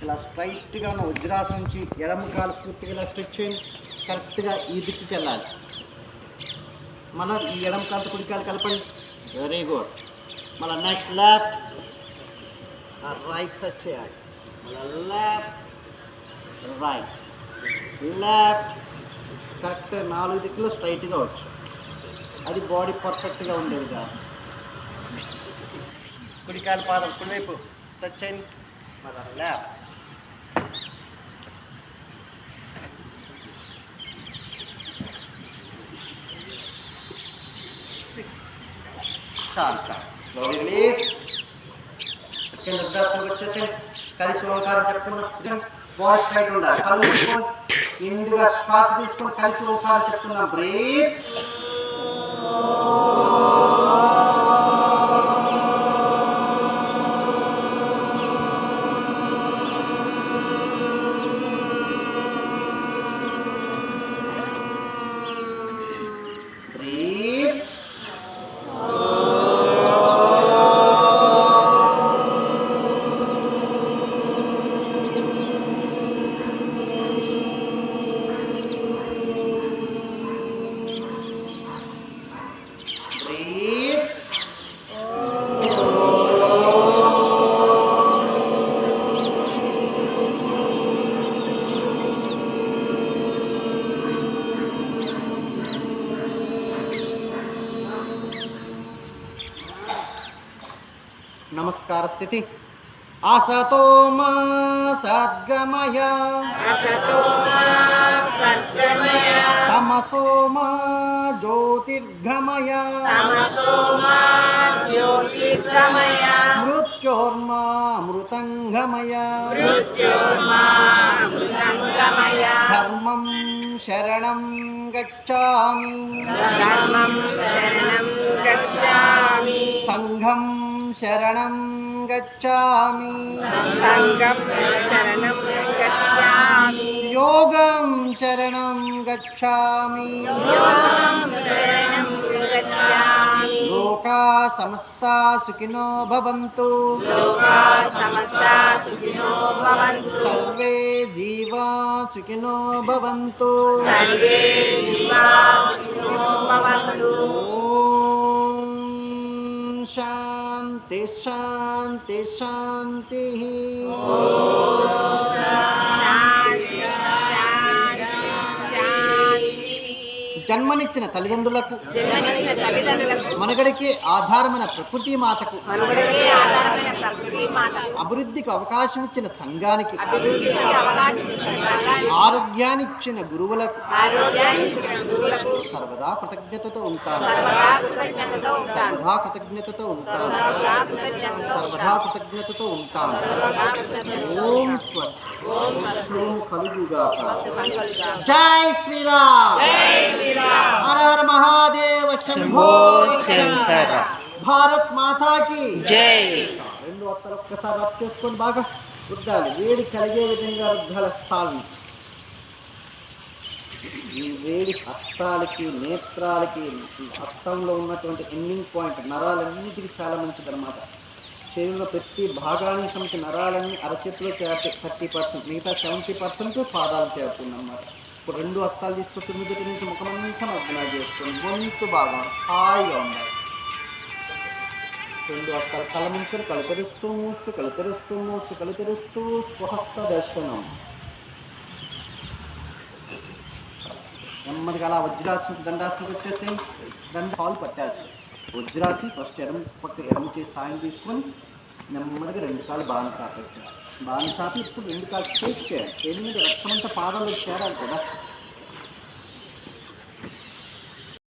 ఇలా స్ట్రైట్గా ఉన్న వజ్రాసనం నుంచి ఎడమ కాలు పూర్తిగా ఇలా స్ట్రెచ్ చేయండి. కరెక్ట్గా ఈ దిక్కుకి వెళ్ళాలి. మళ్ళీ ఈ ఎడమ కాలు కుడి కాలు కలపండి. Very good. మళ్ళీ నెక్స్ట్ లెఫ్ట్ రైట్ టచ్ చేయాలి. మళ్ళీ లెఫ్ట్ రైట్ లెఫ్ట్ కరెక్ట్ 4 దిక్కులు స్ట్రైట్గా వచ్చు. అది బాడీ పర్ఫెక్ట్గా ఉండేది కాదు. కుడికాయల పాదం కుడివైపు టచ్ చేయండి. మళ్ళీ లెఫ్ట్ చాలు చాలు. Slowly release. సెకండ్ వృద్ధాశ్రమం వచ్చేసి కలిసి ఓంకారం చెప్పుకుందాం. బాడీ స్ట్రైట్ ఉండాలి. కళ్ళు మూసుకొని ఇండుగా శ్వాస తీసుకొని కలిసి ఓంకారం చెప్పుకుందాం. బ్రీత్. नमस्कार स्थिति. असतो मा सद्गमय तमसो मा ज्योतिर्गमय मृत्योर्मा मृतंगमय धर्मं शरणं गच्छामि संघं शरणं गच्छामि योगं शरणं गच्छामि लोका समस्ता सुखिनो भवन्तु सर्वे जीवा सुखिनो भवन्तु शांति शांति शांति. జన్మనిచ్చిన తల్లిదండ్రులకు మనగడికి ఆధారమైన ప్రకృతి మాతకు అభివృద్ధికి అవకాశం ఇచ్చిన సంఘానికి ఆరోగ్యాన్నిచ్చిన గురువులకు సర్వదా కృతజ్ఞతతో ఉంటాను. సర్వదా కృతజ్ఞతతో ఉంటాను. సర్వదా కృతజ్ఞతతో ఉంటాను. ఓం స్వస్తి. ఓం కలుగుగాక. జై శ్రీరామ్. हर हर महादेव. शंभो शंकर. భారత్ మాతాకి జై. రెండు వస్తారు ఒక్కసారి రబ్ చేసుకొని బాగా రుద్దాలి. వేడి కలిగే విధంగా రుద్దాలి హస్తాలని. ఈ వేడి హస్తాలకి నేత్రాలకి హస్తంలో ఉన్నటువంటి ఎండింగ్ పాయింట్ నరాలన్నిటికీ చాలా మంచిది అన్నమాట. శరీరంలో ప్రతి భాగానికి సంబంధించిన నరాలన్నీ అరచేతిలో 30%, మిగతా 70% పాదాలు చేరుతుందన్నమాట. ఇప్పుడు రెండు హస్తాలు తీసుకొని 9 నుంచి ముఖమంతా మగ్న చేసుకొని గొంతు బాగా హాయిగా ఉండాలి. రెండు హస్తాలు కళ్ళ ముంచుకొని కళ్ళు తెరుస్తూ మూస్తూ కళ్ళు తెరుస్తూ మూస్తూ కళ్ళు తెరుస్తూ స్వహస్త దర్శనం. నెమ్మదిగా అలా వజ్రాసనం దండాసనకి వచ్చేసి దండ హాల్ పట్టేస్తాయి. వజ్రాసి ఫస్ట్ ఎడమ చేసి సాయం తీసుకొని నెమ్మదిగా 2 కాళ్ళు బాగా చాపేసాయి. బాగా చాపి ఇప్పుడు 2 కాళ్ళు షేక్ చేయాలి. చేతి మీద రక్తం అంతా పాదాలు చేరాలి కదా.